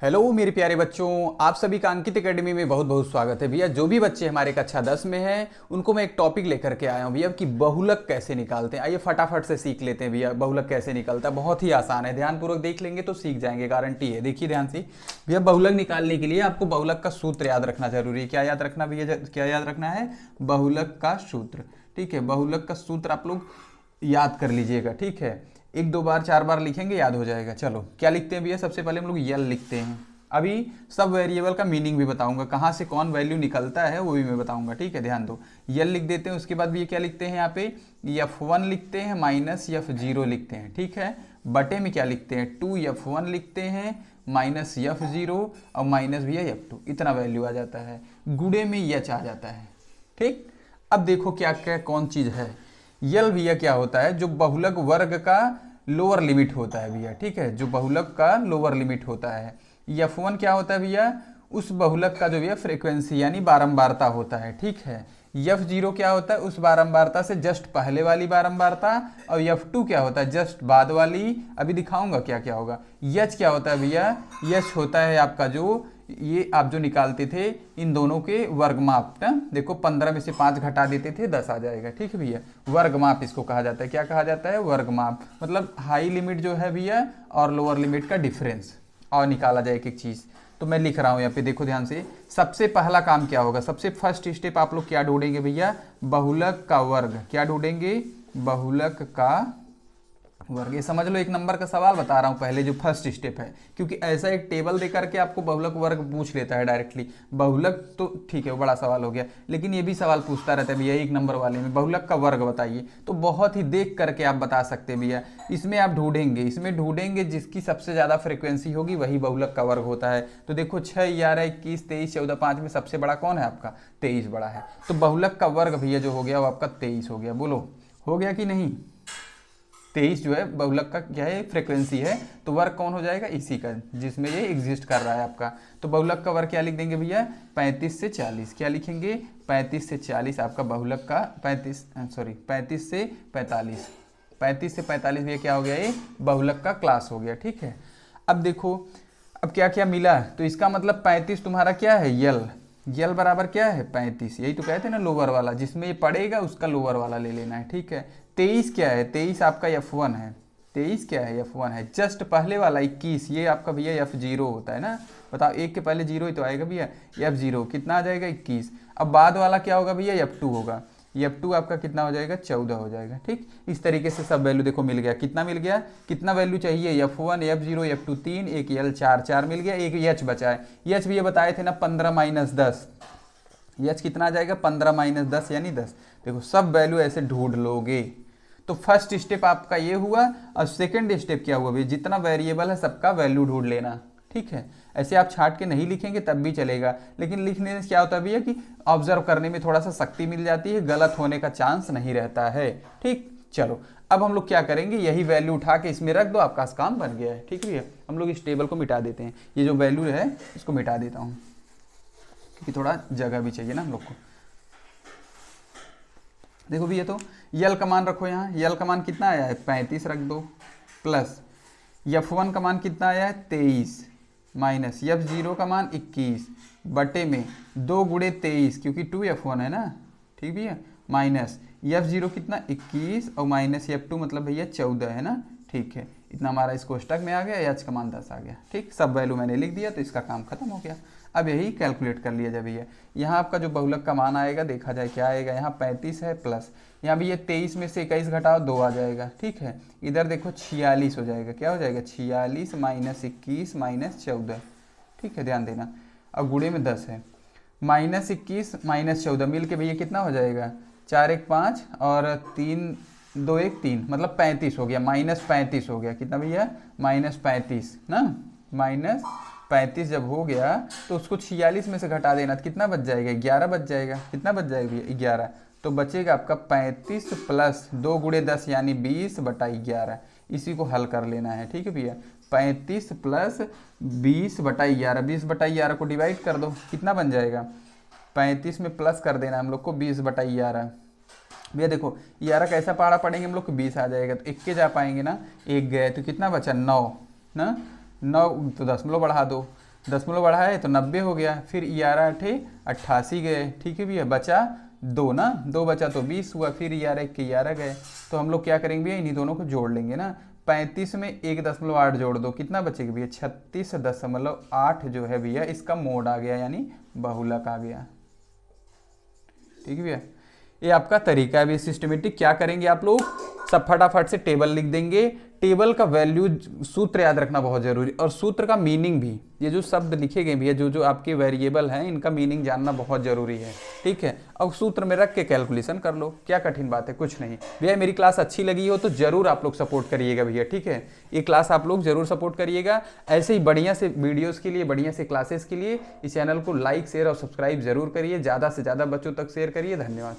Hello मेरे प्यारे बच्चों, आप सभी का अंकित एकेडमी में बहुत बहुत स्वागत है भैया। जो भी बच्चे हमारे कक्षा 10 में हैं उनको मैं एक टॉपिक लेकर के आया हूँ भैया कि बहुलक कैसे निकालते हैं। आइए फटाफट से सीख लेते हैं भैया बहुलक कैसे निकलता है। बहुत ही आसान है, ध्यानपूर्वक देख लेंगे तो सीख जाएंगे, गारंटी है। देखिए ध्यान से भैया, बहुलक निकालने के लिए आपको बहुलक का सूत्र याद रखना जरूरी है। क्या याद रखना भैया, क्या याद रखना है? बहुलक का सूत्र। ठीक है, बहुलक का सूत्र आप लोग याद कर लीजिएगा। ठीक है, एक दो बार चार बार लिखेंगे याद हो जाएगा। चलो क्या लिखते हैं भैया, सबसे पहले हम लोग यल लिखते हैं। अभी सब वेरिएबल का मीनिंग भी बताऊंगा, कहाँ से कौन वैल्यू निकलता है वो भी मैं बताऊंगा। ठीक है, ध्यान दो। यल लिख देते हैं, उसके बाद भी ये क्या लिखते हैं, यहाँ पे F1 लिखते हैं माइनस F0 लिखते हैं। ठीक है, बटे में क्या लिखते हैं, 2F1 लिखते हैं माइनस F0 और माइनस भैया F2, इतना वैल्यू आ जाता है। गुड़े में यच आ जाता है। ठीक, अब देखो क्या क्या कौन चीज़ है। यल भैया क्या होता है, जो बहुलक वर्ग का लोअर लिमिट होता है भैया। ठीक है, जो बहुलक का लोअर लिमिट होता है। F1 क्या होता है भैया, उस बहुलक का जो भैया फ्रीक्वेंसी यानी बारंबारता होता है। ठीक है, F0 क्या होता है, उस बारंबारता से जस्ट पहले वाली बारंबारता, और F2 क्या होता है, जस्ट बाद वाली। अभी दिखाऊंगा क्या क्या होगा। यच क्या होता है भैया, यच होता है आपका जो ये आप जो निकालते थे इन दोनों के वर्गमाप ना। देखो 15 में से 5 घटा देते थे 10 आ जाएगा। ठीक है भैया, वर्गमाप इसको कहा जाता है। क्या कहा जाता है, वर्गमाप। मतलब हाई लिमिट जो है भैया और लोअर लिमिट का डिफरेंस, और निकाला जाए एक एक चीज़। तो मैं लिख रहा हूँ यहाँ पे, देखो ध्यान से। सबसे पहला काम क्या होगा, सबसे फर्स्ट स्टेप आप लोग क्या ढूंढेंगे भैया, बहुलक का वर्ग। क्या ढूंढेंगे, बहुलक का वर्ग। ये समझ लो, एक नंबर का सवाल बता रहा हूँ पहले, जो फर्स्ट स्टेप है। क्योंकि ऐसा एक टेबल दे करके आपको बहुलक वर्ग पूछ लेता है डायरेक्टली। बहुलक तो ठीक है, वो बड़ा सवाल हो गया, लेकिन ये भी सवाल पूछता रहता है भैया एक नंबर वाले में, बहुलक का वर्ग बताइए। तो बहुत ही देख करके आप बता सकते हैं भैया। इसमें आप ढूंढेंगे, इसमें ढूंढेंगे जिसकी सबसे ज़्यादा फ्रिक्वेंसी होगी वही बहुलक का वर्ग होता है। तो देखो 6, 11, 21, 23, 14, 5 में सबसे बड़ा कौन है आपका, 23 बड़ा है। तो बहुलक का वर्ग भैया जो हो गया वो आपका 23 हो गया। बोलो हो गया कि नहीं। 23 जो है बहुलक का क्या है, फ्रीक्वेंसी है। तो वर्ग कौन हो जाएगा, इसी का, जिसमें ये एग्जिस्ट कर रहा है आपका। तो बहुलक का वर्ग क्या लिख देंगे भैया, 35 से 40। क्या लिखेंगे, 35 से 40 आपका बहुलक का 35 से 45। 35 से 45 ये क्या हो गया, ये बहुलक का क्लास हो गया। ठीक है, अब देखो अब क्या क्या मिला। तो इसका मतलब 35 तुम्हारा क्या है, यल बराबर क्या है 35। यही तो कहते हैं ना लोअर वाला, जिसमें ये पड़ेगा उसका लोअर वाला ले लेना है। ठीक है, 23 क्या है, 23 आपका F1 है। 23 क्या है, F1 है। जस्ट पहले वाला 21 ये आपका भैया F0 होता है ना। बताओ, एक के पहले जीरो ही तो आएगा भैया, F0 कितना आ जाएगा 21। अब बाद वाला क्या होगा भैया, F2 होगा। F2 आपका कितना हो जाएगा, 14 हो जाएगा। ठीक, इस तरीके से सब वैल्यू देखो मिल गया। कितना मिल गया, कितना वैल्यू चाहिए, F1, F0, F2 3, एक यल 4, 4 मिल गया। एक यच बचा है, यच भी ये बताए थे ना 15 माइनस 10। यच कितना आ जाएगा, 15 माइनस 10 यानी 10। देखो सब वैल्यू ऐसे ढूंढ लोगे। तो फर्स्ट स्टेप आपका ये हुआ, और सेकंड स्टेप क्या हुआ भैया, जितना वेरिएबल है सबका वैल्यू ढूंढ लेना। ठीक है, ऐसे आप छाट के नहीं लिखेंगे तब भी चलेगा, लेकिन लिखने से क्या होता है भैया कि ऑब्जर्व करने में थोड़ा सा शक्ति मिल जाती है, गलत होने का चांस नहीं रहता है। ठीक, चलो अब हम लोग क्या करेंगे, यही वैल्यू उठा के इसमें रख दो, आपका काम बन गया है। ठीक है भैया, हम लोग इस टेबल को मिटा देते हैं। ये जो वैल्यू है इसको मिटा देता हूँ, क्योंकि थोड़ा जगह भी चाहिए ना हम लोग को। देखो भैया, तो यल का मान रखो यहाँ। यल का मान कितना आया है, 35 रख दो, प्लस F1 का मान कितना आया है 23, माइनस F0 का मान 21 बटे में 2 गुणे 23, क्योंकि 2F1 है ना। ठीक भैया, माइनस F0 कितना 21 और माइनस F2 मतलब भैया 14 है ना। ठीक है, इतना हमारा इस कोष्टक में आ गया, एच का मान 10 आ गया। ठीक, सब वैल्यू मैंने लिख दिया, तो इसका काम खत्म हो गया। अब यही कैलकुलेट कर लिया जाए भैया। यहाँ आपका जो बहुलक का मान आएगा, देखा जाए क्या आएगा। यहाँ 35 है, प्लस यहाँ भी ये 23 में से 21 घटाओ 2 आ जाएगा। ठीक है, इधर देखो 46 हो जाएगा। क्या हो जाएगा, 46 माइनस 21 माइनस 14। ठीक है, ध्यान देना। अब गुणे में 10 है, माइनस 21 माइनस 14 मिल के भैया कितना हो जाएगा, 4 1 5 और 3 2 1 3, मतलब 35 हो गया। माइनस 35 हो गया, कितना भैया, माइनस 35 ना। माइनस 35 जब हो गया तो उसको 46 में से घटा देना, तो कितना बच जाएगा, 11 बच जाएगा। कितना बच जाएगा भैया, 11। तो बचेगा आपका 35 प्लस 2 गुणे 10 यानी 20 बटा 11। इसी को हल कर लेना है। ठीक है भैया, 35 प्लस 20 बटा 11, 20 बटा 11 को डिवाइड कर दो, कितना बन जाएगा, 35 में प्लस कर देना हम लोग को 20 बटा 11। भैया देखो 11 कैसा पहाड़ा पड़ेंगे हम लोग को, 20 आ जाएगा, तो 1 के जा पाएंगे ना, 1 गए तो कितना बचा 9 ना। 9 तो 10 बढ़ा दो, दशमलव बढ़ाए तो 90 हो गया, फिर 11 × 8 88 गए, ठीक है भैया, बचा 2 ना, 2 बचा तो 20 हुआ, फिर 11 × 11 गए। तो हम लोग क्या करेंगे भैया, इन्हीं दोनों को जोड़ लेंगे ना। 35 में 1.8 जोड़ दो, कितना बचेगा भैया, 36.8 जो है भैया इसका मोड आ गया, यानी बहुलक आ गया। ठीक है भैया, ये आपका तरीका है भी सिस्टमेटिक। क्या करेंगे आप लोग, सब फटाफट से टेबल लिख देंगे। टेबल का वैल्यू, सूत्र याद रखना बहुत जरूरी, और सूत्र का मीनिंग भी, ये जो शब्द लिखे गए भैया, जो जो आपके वेरिएबल हैं, इनका मीनिंग जानना बहुत जरूरी है। ठीक है, अब सूत्र में रख के कैलकुलेशन कर लो, क्या कठिन बात है, कुछ नहीं भैया। मेरी क्लास अच्छी लगी हो तो जरूर आप लोग सपोर्ट करिएगा भैया, ठीक है, ये क्लास आप लोग जरूर सपोर्ट करिएगा। ऐसे ही बढ़िया से वीडियोस के लिए, बढ़िया से क्लासेस के लिए इस चैनल को लाइक, शेयर और सब्सक्राइब जरूर करिए, ज़्यादा से ज़्यादा बच्चों तक शेयर करिए। धन्यवाद।